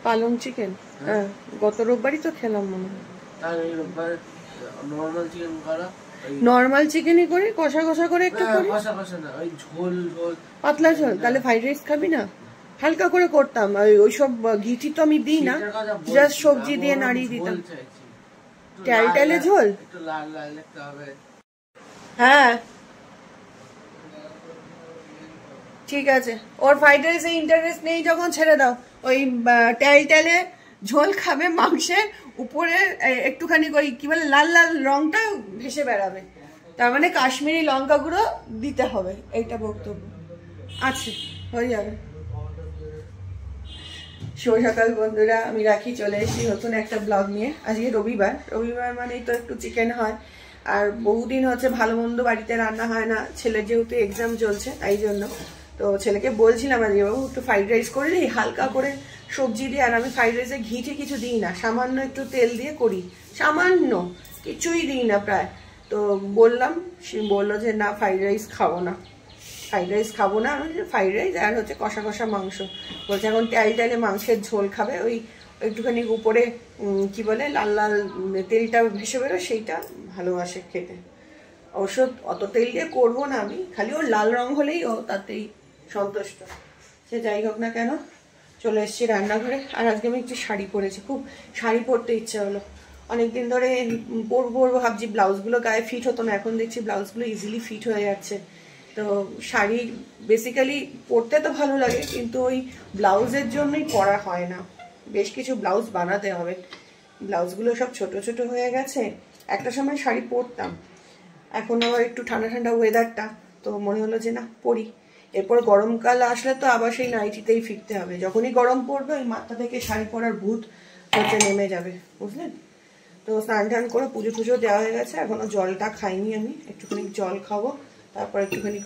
পালং চিকেন? হ্যাঁ, গত রোববারই তো খেলাম মনে হয়। নর্মাল চিকেনই করি, কষা কষা করে একটু করি। পাতলা ঝোল? তাহলে ফ্রাইড রাইস খাবি না? হালকা করে করতাম, ওইসব ঘিটি তো আমি দিই না, জাস্ট সবজি দিয়ে নাড়িয়ে দিতাম। টেলটেলে ঝোল? হ্যাঁ ঠিক আছে, ওর ফ্রাইড রাইসে ইন্টারেস্ট নেই যখন ছেড়ে দাও। ওই টেলটেলে ঝোল খাবে, মাংসের উপরে একটুখানি ওই কি বলে লাল লাল রংটা ভেসে বেড়াবে, তার মানে কাশ্মীরি লঙ্কা গুঁড়ো দিতে হবে, এইটা বক্তব্য আছে, হয়ে যাবে। শুভ সকাল বন্ধুরা, আমি রাখি, চলে এসেছি নতুন একটা ব্লগ নিয়ে। আজকে রবিবার, রবিবার মানেই তো একটু চিকেন হয়, আর বহুদিন হচ্ছে ভালো মন্দ বাড়িতে রান্না হয় না, ছেলের যেহেতু এক্সাম চলছে তাই জন্য। তো ছেলেকে বলছিলাম আজকে বাবু একটু ফ্রাইড রাইস করে দিই হালকা করে সবজি দিয়ে, আর আমি ফ্রাইড রাইসে ঘিটে কিছু দিই না, সামান্য একটু তেল দিয়ে করি, সামান্য কিছুই দিই না প্রায়। তো বললাম, সে বললো যে না ফ্রাইড রাইস খাবো না, ফ্রাইড রাইস খাবো না। আমি ফ্রাইড রাইস আর হচ্ছে কষা কষা মাংস বলছে, এখন টাইলে মাংসের ঝোল খাবে, ওই একটুখানি উপরে কি বলে লাল লাল তেলটা ভেসে বেরো, সেইটা ভালোবাসে খেতে। অবশ্য অত তেল দিয়ে করবো না আমি, খালি ওর লাল রং হলেই ও তাতেই সন্তুষ্ট। সে যাই হোক না কেন, চলে এসেছি রান্নাঘরে। আর আজকে আমি একটু শাড়ি পরেছি, খুব শাড়ি পরতে ইচ্ছা হলো, অনেকদিন ধরে পরবো ভাবছি, ব্লাউজগুলো গায়ে ফিট হতো না, এখন দেখছি ব্লাউজগুলো ইজিলি ফিট হয়ে যাচ্ছে। তো শাড়ি বেসিক্যালি পরতে তো ভালো লাগে, কিন্তু ওই ব্লাউজের জন্যই পরা হয় না, বেশ কিছু ব্লাউজ বানাতে হবে, ব্লাউজগুলো সব ছোট ছোট হয়ে গেছে। একটা সময় শাড়ি পরতাম, এখন আবার একটু ঠান্ডা ঠান্ডা ওয়েদারটা, তো মনে হলো যে না পরি। এরপর গরমকাল আসলে তো আবার সেই নাইটিতেই ফিরতে হবে, যখনই গরম পড়বে ওই মাথা থেকে শাড়ি পরার ভূত হচ্ছে নেমে যাবে, বুঝলেন। তো স্নান টান করে পুজো টুজো দেওয়া হয়ে গেছে, এখনো জলটা খাইনি, আমি একটুখানি জল খাবো, তারপর একটুখানি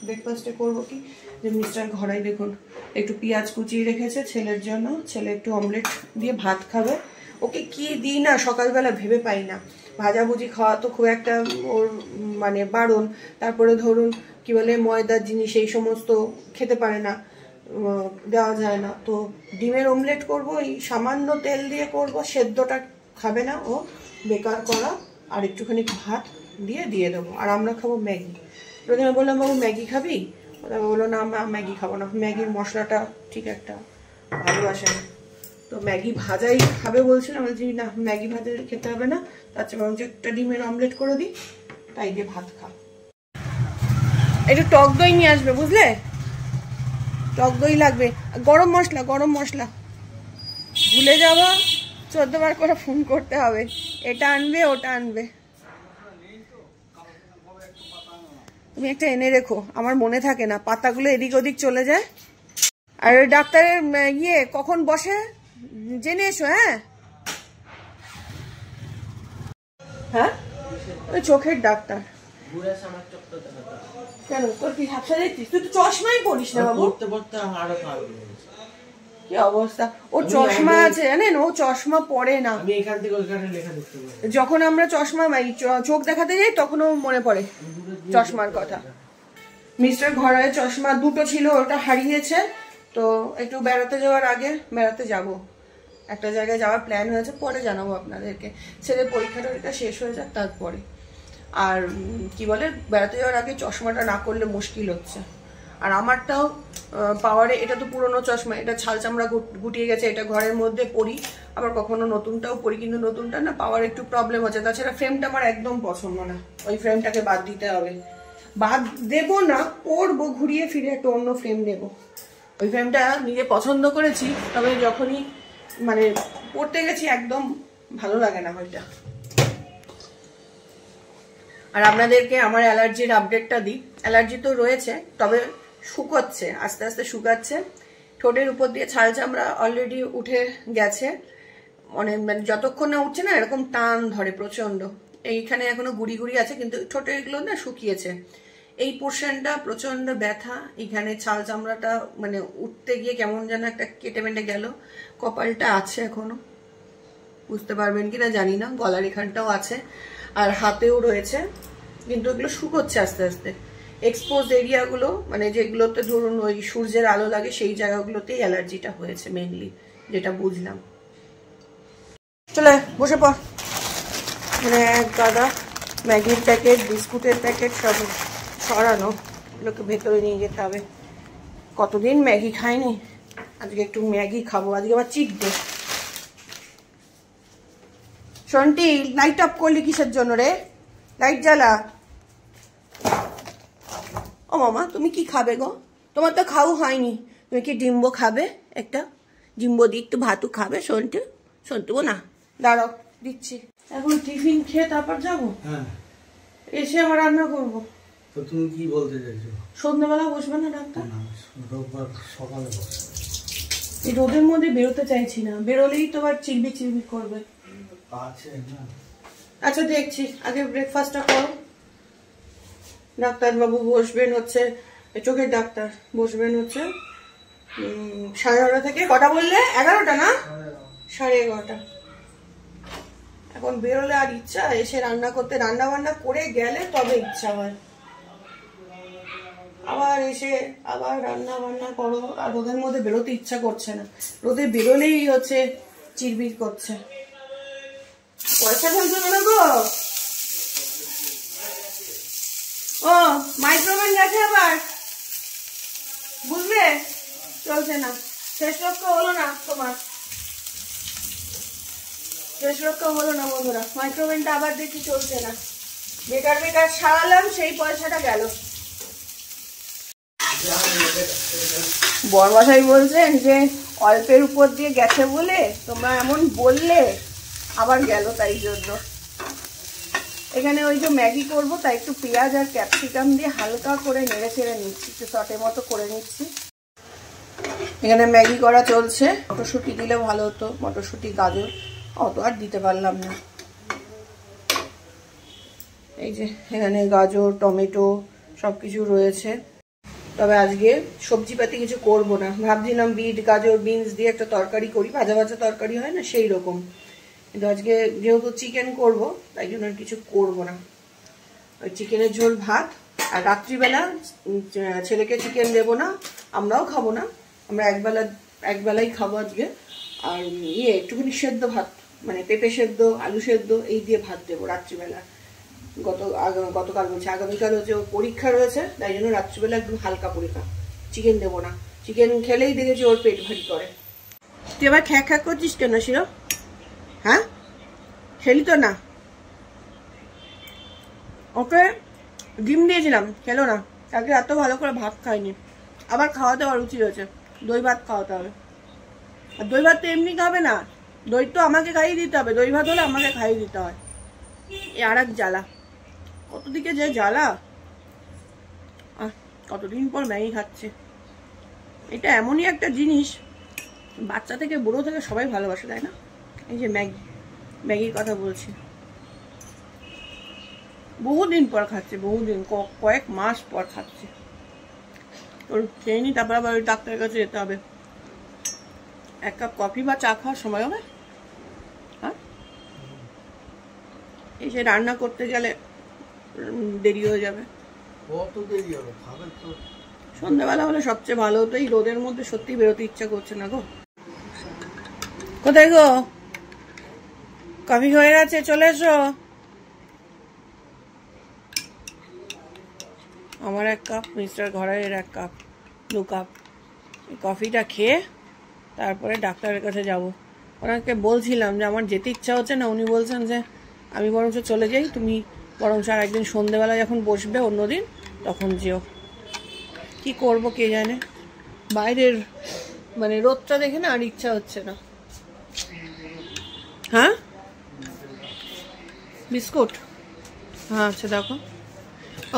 ব্রেকফাস্টে করবো কি, যে মিস্টার ঘরাই দেখুন একটু পেঁয়াজ কুচিয়ে রেখেছে ছেলের জন্য, ছেলে একটু অমলেট দিয়ে ভাত খাবে। ওকে কি দিই না সকালবেলা ভেবে পাই না, ভাজাভুজি খাওয়া তো খুব একটা ওর মানে বারণ, তারপরে ধরুন কি বলে ময়দার জিনিস এই সমস্ত খেতে পারে না, দেওয়া যায় না। তো ডিমের অমলেট করবো, এই সামান্য তেল দিয়ে করব, সেদ্ধটা খাবে না ও, বেকার করা, আর একটুখানি ভাত দিয়ে দেবো, আর আমরা খাবো ম্যাগি। প্রথমে বললাম বাবু ম্যাগি খাবি, বললো না মা ম্যাগি খাবো না, ম্যাগির মশলাটা ঠিক একটা ভালোবাসে না, তো ম্যাগি ভাজাই খাবে বলছিলাম, বলছি না ম্যাগি ভাজা খেতে হবে না, তার চেয়ে বরঞ্চ একটা ডিমের অমলেট করে দিই, তাই দিয়ে ভাত খা। একটু টক দই নিয়ে আসবে বুঝলে, টক দই লাগবে, গরম মশলা ভুলে যাবো, 14 বার করে ফোন করতে হবে, এটা আনবে ওটা আনবে। তুমি একটা এনে রেখো, আমার মনে থাকে না, পাতাগুলো এদিক ওদিক চলে যায়। আর ডাক্তারের কখন বসে জেনে এসো। হ্যাঁ ওই চোখের ডাক্তার। কেন তোর কি ঝাপসা দেখছিস? তুই তো চশমাই পরিস না বাবু। কি অবস্থা, ওর চশমা আছে জানেন, ও চশমা পরে না, যখন আমরা চশমা চোখ দেখাতে যাই তখনও মনে পড়ে চশমার কথা। মিস্টার ঘরের চশমা দুটো ছিল, ওটা হারিয়েছে, তো একটু বেড়াতে যাওয়ার আগে, বেড়াতে যাব একটা জায়গায় যাওয়ার প্ল্যান হয়েছে, পরে জানাবো আপনাদেরকে, ছেলের পরীক্ষা শেষ হয়ে যাক তারপরে। আর কি বলে বেড়াতে যাওয়ার আগে চশমাটা না করলে মুশকিল হচ্ছে। আর আমারটাও পাওয়ারে, এটা তো পুরনো চশমা, এটা ছাল চামড়া গুটিয়ে গেছে, এটা ঘরের মধ্যে পরি, আবার কখনো নতুনটাও পরি, কিন্তু নতুনটা না পাওয়ার একটু প্রবলেম হচ্ছে, তাছাড়া ফ্রেমটা আমার একদম পছন্দ না, ওই ফ্রেমটাকে বাদ দিতে হবে। বাদ দেবো না, পরবো, ঘুরিয়ে ফিরে একটা অন্য ফ্রেম নেব। ওই ফ্রেমটা নিজে পছন্দ করেছি, তবে যখনই মানে পড়তে গেছি একদম ভালো লাগে না ওইটা। আর আপনাদেরকে আমার অ্যালার্জির আপডেটটা দিই, অ্যালার্জি তো রয়েছে, তবে শুকোচ্ছে, আস্তে আস্তে শুকাচ্ছে, ঠোঁটের উপর দিয়ে ছাল চামড়া অলরেডি উঠে গেছে, মানে যতক্ষণ না উঠছে না এরকম টান ধরে প্রচন্ড, এইখানে এখনো গুড়ি গুড়ি আছে, কিন্তু ঠোঁটের এগুলো না শুকিয়েছে, এই পোর্শনটা প্রচন্ড ব্যথা, এইখানে ছাল চামড়াটা মানে উঠতে গিয়ে কেমন যেন একটা কেটে মেটে গেল, কপালটা আছে এখনো, বুঝতে পারবেন কিনা জানি না, গলার এখানটাও আছে, আর হাতেও রয়েছে, কিন্তু এগুলো শুকোচ্ছে আস্তে আস্তে। এক্সপোজ এরিয়াগুলো, মানে যেগুলোতে ধরুন ওই সূর্যের আলো লাগে সেই জায়গাগুলোতেই অ্যালার্জিটা হয়েছে মেনলি, যেটা বুঝলাম। চলে বসে পড়। মানে এক গাদা ম্যাগির প্যাকেট, বিস্কুটের প্যাকেট সব সরানো, এগুলোকে ভেতরে নিয়ে যেতে হবে। কতদিন ম্যাগি খাইনি, আজকে একটু ম্যাগি খাবো। আজকে আবার চিট ডে। শন্টি, লাইট অফ করলি কিসের জন্য রে? লাইট জ্বালা। ও মামা, তুমি কি খাবে গো? তোমার তো খাও হয়নি। তুমি কি ডিম্বো খাবে? একটা ডিম্বো দি, একটু ভাতু খাবে শন্টু? শন্টু না, দাঁড়াও দিচ্ছি। এখন টিফিন খেয়ে তারপর যাবো। হ্যাঁ, এসে আবার রান্না করবো। তো তুমি কি বলতে চাইছো? সন্ধ্যাবেলা বসবে না ডাক্তার? না, রোববার সকালে বসবে। এই রোদের মধ্যে বেরোতে চাইছি না, বেরোলেই তো আবার চিলবি চিলবি করবে। আছে না? আচ্ছা দেখছি, আগে ব্রেকফাস্টটা করো। ডাক্তারবাবু বসবেন হচ্ছে, চোখের ডাক্তার বসবেন হচ্ছে 11:30 থেকে। কটা বললে? 11টা না? 11:30। এখন বেরোলে আর ইচ্ছা এসে রান্না করতে, রান্না বান্না করে গেলে তবে ইচ্ছা হয়। আবার এসে আবার রান্না বান্না করো, আর রোদের মধ্যে বেরোতে ইচ্ছা করছে না। রোদে বেরোলেই হচ্ছে চিরবির করছে। পয়সা ঢালছো না গো? ও মাইক্রোওভেন গেছে আবার, বুঝলে? চলছে না, শেষ রক্ষা হলো না তোমার, শেষ রক্ষা হলো না বন্ধুরা। মাইক্রোওভেনটা আবার দেখি চলছে না, বেকার বেকার সারালাম, সেই পয়সাটা গেল। বড়মশাই বলছেন যে অল্পের উপর দিয়ে গেছে বলে তোমরা এমন বললে, আবার গেল তাই জন্য। এখানে ওই যে ম্যাগি করবো তাই একটু পেঁয়াজ আর ক্যাপসিকাম দিয়ে হালকা করে নেড়ে ছেড়ে নিচ্ছি, একটু শর্টের মতো করে নিচ্ছি। এখানে ম্যাগি করা চলছে। মটরশুঁটি দিলে ভালো হতো, মটরশুঁটি গাজর অত আর দিতে পারলাম না। এই যে এখানে গাজর টমেটো সবকিছু রয়েছে, তবে আজকে সবজিপাতি কিছু করব না। ভাবছিলাম বিট গাজর বিনস দিয়ে একটা তরকারি করি, ভাজা ভাজা তরকারি হয় না সেই রকম, কিন্তু আজকে যেহেতু চিকেন করব তাই জন্য আর কিছু করব না। ওই চিকেনের ঝোল ভাত, আর রাত্রিবেলা ছেলেকে চিকেন দেবো না, আমরাও খাবো না, আমরা একবেলাই খাবো আজকে। আর একটুখানি সেদ্ধ ভাত, মানে পেঁপে সেদ্ধ আলু সেদ্ধ এই দিয়ে ভাত দেবো রাত্রিবেলা। গতকাল বলছে আগামীকাল হচ্ছে ওর পরীক্ষা রয়েছে, তাই জন্য রাত্রিবেলা একদম হালকা পরীক্ষা, চিকেন দেবো না। চিকেন খেলেই দেখেছি ওর পেট ভারী করে। তুই আবার খ্যাক খ্যাক করছিস কেন শিরো? হ্যাঁ, খেলি তো না। ওকে ডিম দিয়েছিলাম, খেলো না। তাকে এত ভালো করে ভাত খায়নি, আবার খাওয়াতে হওয়ার উচিত হয়েছে, দই ভাত খাওয়াতে হবে। আর দই ভাত তো এমনি খাবে না, দই তো আমাকে খাইয়ে দিতে হবে, দই ভাত হলে আমাকে খাইয়ে দিতে হয়। এ আর এক জ্বালা, কতদিকে যে জ্বালা। কতদিন পর ম্যাগি খাচ্ছে। এটা এমনই একটা জিনিস, বাচ্চা থেকে বুড়ো থেকে সবাই ভালোবাসে, তাই না? এই যে ম্যাগির কথা বলছি, বহুদিন পর খাচ্ছে, বহুদিন, কয়েক মাস পর খাচ্ছে। ওর খেয়ে নি, তারপর আবার ওই ডাক্তারের কাছে যেতে হবে। 1 কাপ কফি বা চা খাওয়ার সময় হবে? হ্যাঁ, এই যে রান্না করতে গেলে দেরি হয়ে যাবে। সন্ধ্যাবেলা হলে সবচেয়ে ভালো হতো। এই রোদের মধ্যে সত্যি বেরোতে ইচ্ছা করছে না গো। কোথায় গো? কফি হয়ে গেছে, চলে এসো। আমার 1 কাপ, মিস্টার ঘরের 1 কাপ, 2 কাপ। কফিটা খেয়ে তারপরে ডাক্তারের কাছে যাব। ওনাকে বলছিলাম যে আমার যেতে ইচ্ছা হচ্ছে না, উনি বলছেন যে আমি বরঞ্চ চলে যাই, তুমি বরঞ্চ আর একদিন সন্ধ্যেবেলা যখন বসবে অন্যদিন তখন যেও। কি করব কে জানে, বাইরের মানে রোদটা দেখে না আর ইচ্ছা হচ্ছে না। হ্যাঁ, বিস্কুট, হ্যাঁ আচ্ছা দেখো।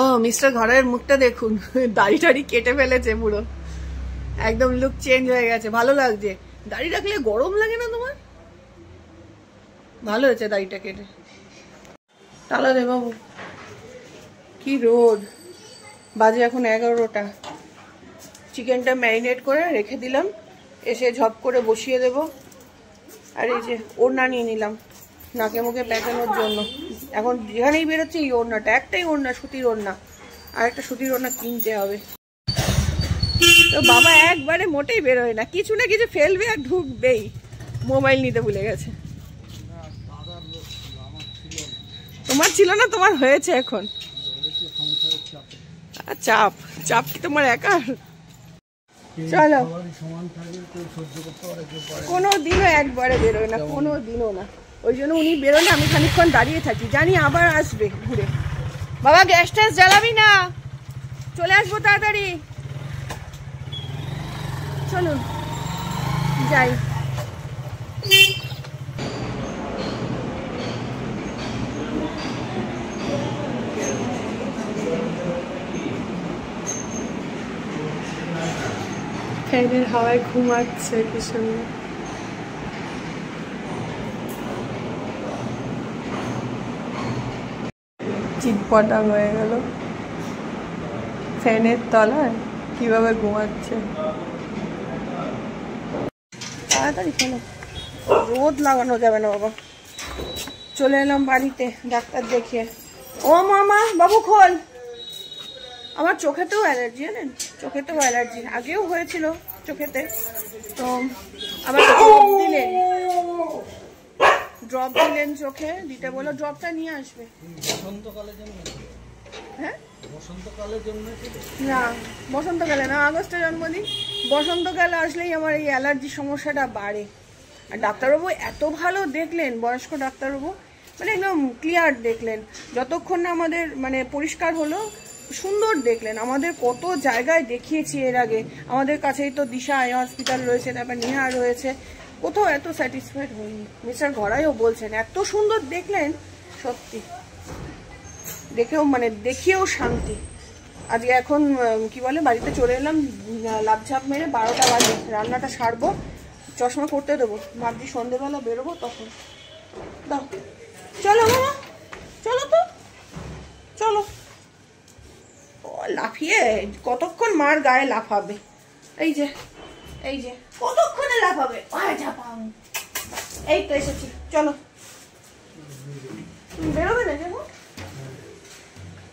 ও মিস্টার ঘরের মুখটা দেখুন, দাড়ি টাড়ি কেটে ফেলেছে পুরো, একদম লুক চেঞ্জ হয়ে গেছে, ভালো লাগছে। দাড়ি রাখলে গরম লাগে না তোমার? ভালো হয়েছে দাড়িটা কেটে। তালা দে বাবু, কি রোদ। বাজে এখন 11টা। চিকেনটা ম্যারিনেট করে রেখে দিলাম, এসে ঝপ করে বসিয়ে দেব। আর এই যে ওড়না নিয়ে নিলাম নাকে মুখে পেঁচানোর জন্য। এখন যেখানেই বেরোচ্ছে এই ওড়নাটা, একটাই ওড়না, সুতির ওড়না, আর একটা সুতির ওড়না কিনতে হবে। তো বাবা একবারে মোটেই বেরোয় না, কিছু না কিছু ফেলবে আর ঢুকবেই। মোবাইল নিতে ভুলে গেছে। তোমার ছিল না, তোমার হয়েছে এখন। চাপ চাপ কি তোমার একার? চলো, কোনো দিনও একবারে বেরোয় না, কোনো দিনও না। ওই জন্য উনি বেরোলে আমি খানিকক্ষণ দাঁড়িয়ে থাকি, জানি আবার আসবে ঘুরে। বাবা গ্যাস ট্যাস জ্বালাবি না, চলে আসবো তাড়াতাড়ি। চলুন যাই। ফ্যানের হাওয়ায় ঘুমাচ্ছে কি সুন্দর। চিটপটা হয়ে গেল ফ্যানের তলায়, কিভাবে ঘুমাচ্ছে। তাড়াতাড়ি খেলো, রোদ লাগানো যাবে না বাবা। চলে এলাম বাড়িতে ডাক্তার দেখিয়ে। ও মামা বাবু খোল। আমার চোখেতেও অ্যালার্জি, জানেন, চোখেতেও অ্যালার্জি, আগেও হয়েছিল চোখেতে। তো আবার ড্রপ দিলেন চোখে, দিতে বলো ড্রপটা নিয়ে আসবে। হ্যাঁ না, বসন্তকালে না, আগস্টে জন্মদিন। বসন্তকালে আসলেই আমার এই অ্যালার্জির সমস্যাটা বাড়ে। আর ডাক্তারবাবু এত ভালো দেখলেন, বয়স্ক ডাক্তারবাবু, মানে একদম ক্লিয়ার দেখলেন। যতক্ষণ না আমাদের মানে পরিষ্কার হলো, সুন্দর দেখলেন। আমাদের কত জায়গায় দেখিয়েছি এর আগে, আমাদের কাছেই তো দিশা আই হসপিটাল রয়েছে, তারপর নেহা রয়েছে, কোথাও এত স্যাটিসফাইড হইনি। মিস্টার ঘরাইও বলছেন এত সুন্দর দেখলেন, সত্যি দেখেও মানে দেখিয়েও শান্তি। আজকে এখন কি বলে বাড়িতে চলে এলাম, লাফঝাপ মেরে 12টা বাজে, রান্নাটা সারবো, চশমা করতে দেবো, ভাবছি সন্ধ্যেবেলা বেরোবো তখন। দাও চলো মামা, চলো তো, চলো। ও লাফিয়ে কতক্ষণ মার গায়ে লাফাবে, এই যে এই যে কতক্ষণে লাফাবে। এই তো এসেছি, চলো। বেরোবে না যাবো,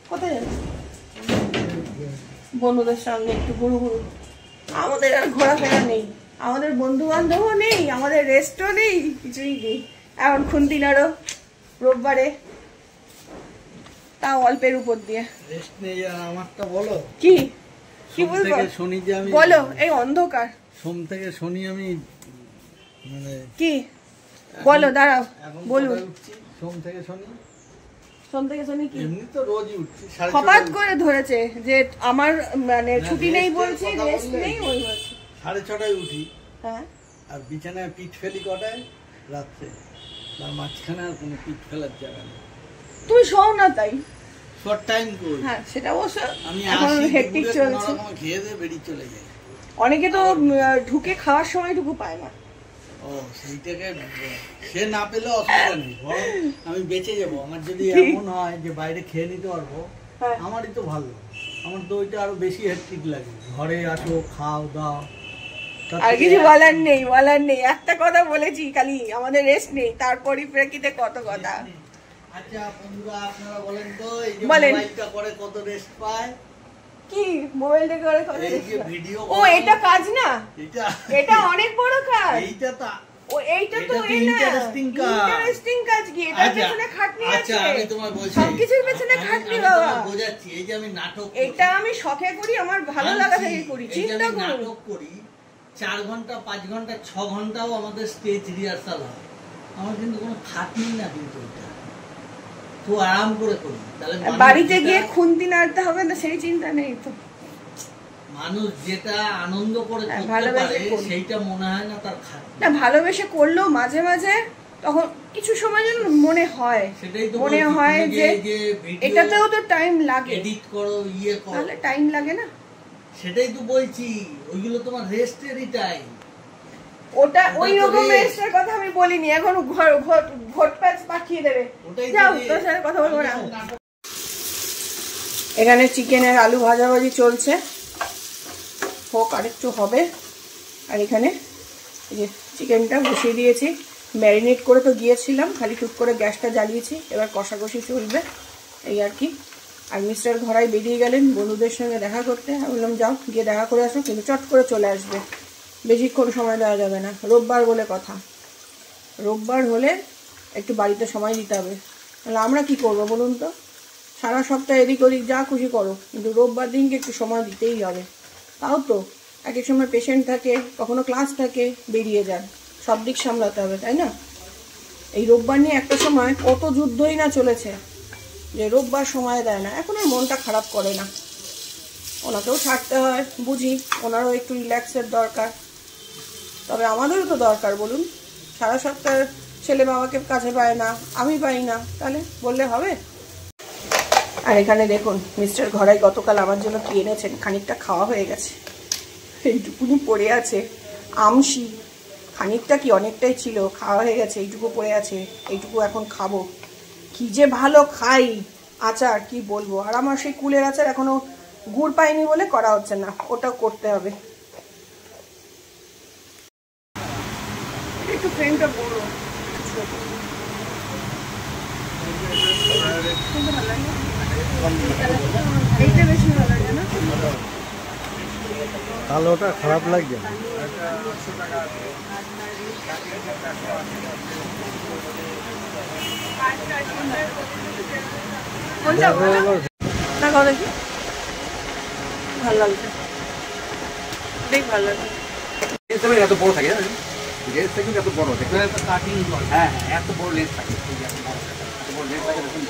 কোথায় যাবে? বন্ধুদের সঙ্গে একটু ঘুরু ঘুরু। আমাদের আর ঘোরাফেরা নেই, আমাদের বন্ধু বান্ধবও নেই, আমাদের রেস্টও নেই, কিছুই নেই। এখন খুন্তিনারও রোববারে, তাও অল্পের উপর দিয়ে রেস্ট নেই। আর আমারটা বলো কি কি বলবো, শনি যে আমি বলো। এই অন্ধকার সোম থেকে শনি আমি মানে কি বলো, দাঁড়াও বলুন। সোম থেকে শনি, সোম থেকে শনি কি এমনি তো রোজই উঠছি। হঠাৎ করে ধরেছে যে আমার মানে ছুটি নেই বলছি, রেস্ট নেই, ওই বলছি 6:30টায় উঠি। হ্যাঁ, আর বিছানায় পিঠ ফেলি কটায়? রাত্রে। তার মাঝখানে আর কোনো পিঠ ফেলার জায়গা নেই। তুমি শোও না তাই। শর্ট টাইম করি। হ্যাঁ সেটা অবশ্য আমি এখন হেক্টিক চলছে। খেয়ে দিয়ে বেরিয়ে চলে যাই। অনেকে তো ঢুকে খাওয়ার সময়টুকু পায় না। ও সেইটাকে সে না পেলে অসুবিধা নেই, আমি বেঁচে যাবো। আমার যদি এমন হয় যে বাইরে খেয়ে নিতে পারবো, আমারই তো ভালো। আমার তো ওইটা আরো বেশি হেক্টিক লাগে। ঘরে আসো, খাও দাও, আর কিছু বলার নেই, বলার নেই। একটা কথা বলেছি খালি, আমাদের রেস্ট নেই, তারপরই প্রেক্ষিতে কত কথা। আচ্ছা বন্ধুরা আপনারা বলেন তো, এই যে মোবাইলটা করে কত রেস্ট পায়? কি মোবাইলটা করে কত রেস্ট পায়? ভিডিও, ও এটা কাজ না, এটা অনেক বড় কাজ। এইটা তো ও এইটা তো ইন্টারেস্টিং কাজ কি? এটার পেছনে খাটনি আছে। আচ্ছা আমি তোমায় বলছি, সবকিছুর পেছনে খাটনি বাবা। আমি বোঝাচ্ছি। এই যে আমি নাটক, এটা আমি শখে করি, আমার ভালো লাগা থেকে করি। চিন্তা করুন, নাটক করি 4 ঘন্টা 5 ঘন্টা 6 ঘন্টাও আমাদের স্টেজ রিহার্সাল হয়। আমার কিন্তু কোনো খাটনি না, কিন্তু এটা খুব আরাম করে করি। তাহলে বাড়িতে গিয়ে খুন্তি নাড়তে হবে না, সেই চিন্তা নেই তো। মানুষ যেটা আনন্দ করে করতে পারে সেইটা মনে হয় না তার খাটনি। না ভালোবেসে করলেও মাঝে মাঝে তখন কিছু সময় যেন মনে হয়, মনে হয় যে এটাতেও তো টাইম লাগে, এডিট করো, ইয়ে করো, তাহলে টাইম লাগে না। সেটাই তো বলছি, ওইগুলো তোমার রেস্টেরই টাইম। ওটা ওই রকম রেস্টের কথা আমি বলিনি। এখন ভোট প্যাচ পাঠিয়ে দেবে, যাও তোর সাথে কথা বলবো না। এখানে চিকেনের আলু ভাজাভাজি চলছে, হোক আরেকটু হবে। আর এখানে এই যে চিকেনটা বসিয়ে দিয়েছি, ম্যারিনেট করে তো গিয়েছিলাম, খালি টুক করে গ্যাসটা জ্বালিয়েছি, এবার কষাকষি চলবে এই আর কি। আর মিস্টার ঘরাই বেরিয়ে গেলেন বন্ধুদের সঙ্গে দেখা করতে। আমি বললাম যাও গিয়ে দেখা করে আসো, কিন্তু চট করে চলে আসবে, বেশিক্ষণ সময় দেওয়া যাবে না, রোববার বলে কথা। রোববার হলে একটু বাড়িতে সময় দিতে হবে। তাহলে আমরা কি করবো বলুন তো? সারা সপ্তাহ এদিক ওদিক যা খুশি করো, কিন্তু রোববার দিনকে একটু সময় দিতেই হবে। তাও তো এক এক সময় পেশেন্ট থাকে, কখনো ক্লাস থাকে, বেরিয়ে যান, সব দিক সামলাতে হবে, তাই না? এই রোববার নিয়ে একটা সময় কত যুদ্ধই না চলেছে যে রোববার সময় দেয় না। এখন আর মনটা খারাপ করে না, ওনাকেও ছাড়তে হয় বুঝি, ওনারও একটু রিল্যাক্সের দরকার, তবে আমাদেরও তো দরকার বলুন। সারা সপ্তাহ ছেলে বাবাকে কাছে পায় না, আমি পাই না, তাহলে বললে হবে? আর এখানে দেখুন মিস্টার ঘরাই গতকাল আমার জন্য কি এনেছেন, খানিকটা খাওয়া হয়ে গেছে, এইটুকুনি পড়ে আছে আমসি, খানিকটা কি অনেকটাই ছিল, খাওয়া হয়ে গেছে, এইটুকু পড়ে আছে, এইটুকু এখন খাবো। কি যে ভালো খাই আচার, কি বলবো। আর আমার সেই কুলের আচার এখনো গুড় পাইনি বলে করা হচ্ছে না, ওটাও করতে হবে। একটু ফ্রেমটা বড়, এইটা বেশি ভালো লাগে না? কালোটা খারাপ লাগছে না। না খাও দেখি, ভালো লাগছে, দেখ ভালো লাগছে। এত বড় থাকে জানেন, লেন্সটা কিন্তু এত বড়, দেখবেন এত কাটিং, হ্যাঁ এত বড় লেন্স থাকে, এত বড় লেন্স থাকে দেখুন,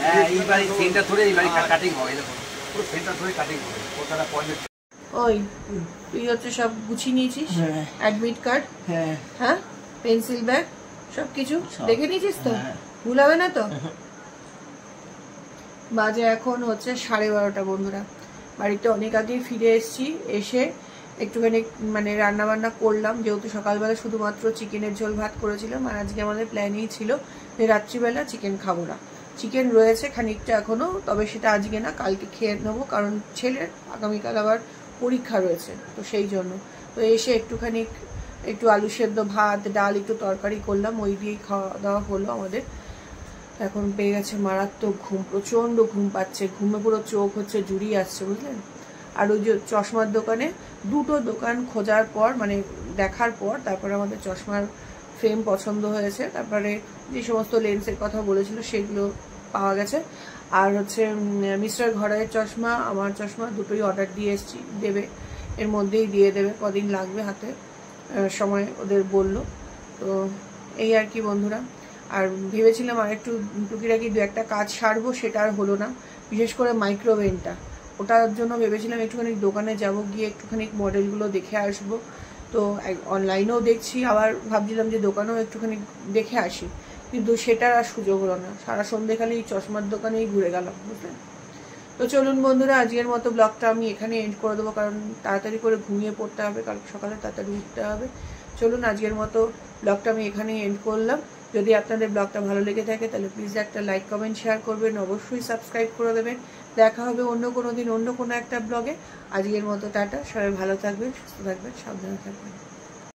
হ্যাঁ এইবারই সেন্টার ধরে এইবারই কাটিং হয়, দেখুন পুরো সেন্টার ধরে কাটিং হয়, কোথাটা পয়েন্ট। ওই তুই হচ্ছে সব গুছিয়ে নিয়েছিস, অ্যাডমিট কার্ড, হ্যাঁ পেন্সিল ব্যাগ সব কিছু দেখে নিয়েছিস তো? ভুল হবে না তো? বাজে এখন হচ্ছে 12:30 বন্ধুরা। বাড়িতে অনেক আগেই ফিরে এসেছি, এসে একটুখানি মানে রান্না বান্না করলাম, যেহেতু সকালবেলা শুধুমাত্র চিকেনের ঝোল ভাত করেছিলাম, আর আজকে আমাদের প্ল্যানই ছিল যে রাত্রিবেলা চিকেন খাবো না। চিকেন রয়েছে খানিকটা এখনো, তবে সেটা আজকে না, কালকে খেয়ে নেবো, কারণ ছেলের আগামীকাল আবার পরীক্ষা রয়েছে, তো সেই জন্য। তো এসে একটুখানি একটু আলু সেদ্ধ, ভাত, ডাল, একটু তরকারি করলাম, ওই দিয়েই খাওয়া দাওয়া হলো আমাদের। এখন পেয়ে গেছে মারাত্মক ঘুম, প্রচণ্ড ঘুম পাচ্ছে, ঘুমে পুরো চোখ হচ্ছে জুড়িয়ে আসছে, বুঝলেন? আর ওই যে চশমার দোকানে, দুটো দোকান খোঁজার পর মানে দেখার পর তারপরে আমাদের চশমার ফ্রেম পছন্দ হয়েছে, তারপরে যে সমস্ত লেন্সের কথা বলেছিল সেগুলো পাওয়া গেছে। আর হচ্ছে মিস্টার ঘরাইয়ের চশমা, আমার চশমা দুটোই অর্ডার দিয়ে এসেছি, দেবে, এর মধ্যেই দিয়ে দেবে, কদিন লাগবে হাতে, সময় ওদের বলল। তো এই আর কি বন্ধুরা। আর ভেবেছিলাম আর একটু টুকিটাকি দু একটা কাজ সারবো, সেটা আর হলো না, বিশেষ করে মাইক্রোওভেনটা, ওটার জন্য ভেবেছিলাম একটুখানি দোকানে যাব, গিয়ে একটুখানি মডেলগুলো দেখে আসবো। তো অনলাইনেও দেখছি, আবার ভাবছিলাম যে দোকানেও একটুখানি দেখে আসি, কিন্তু সেটার আর সুযোগ হলো না, সারা সন্ধ্যেখালি চশমার দোকানেই ঘুরে গেলাম, বুঝলেন? তো চলুন বন্ধুরা, আজকের মতো ব্লগটা আমি এখানে এন্ড করে দেবো, কারণ তাড়াতাড়ি করে ঘুমিয়ে পড়তে হবে, কাল সকালে তাড়াতাড়ি উঠতে হবে। চলুন আজকের মতো ব্লগটা আমি এখানেই এন্ড করলাম। যদি আপনাদের ব্লগটা ভালো লেগে থাকে তাহলে প্লিজ একটা লাইক, কমেন্ট, শেয়ার করবেন, অবশ্যই সাবস্ক্রাইব করে দেবেন। দেখা হবে অন্য কোনো দিন অন্য কোনো একটা ব্লগে। আজকের মতো টাটা, সবাই ভালো থাকবেন, সুস্থ থাকবেন, সাবধানে থাকবেন।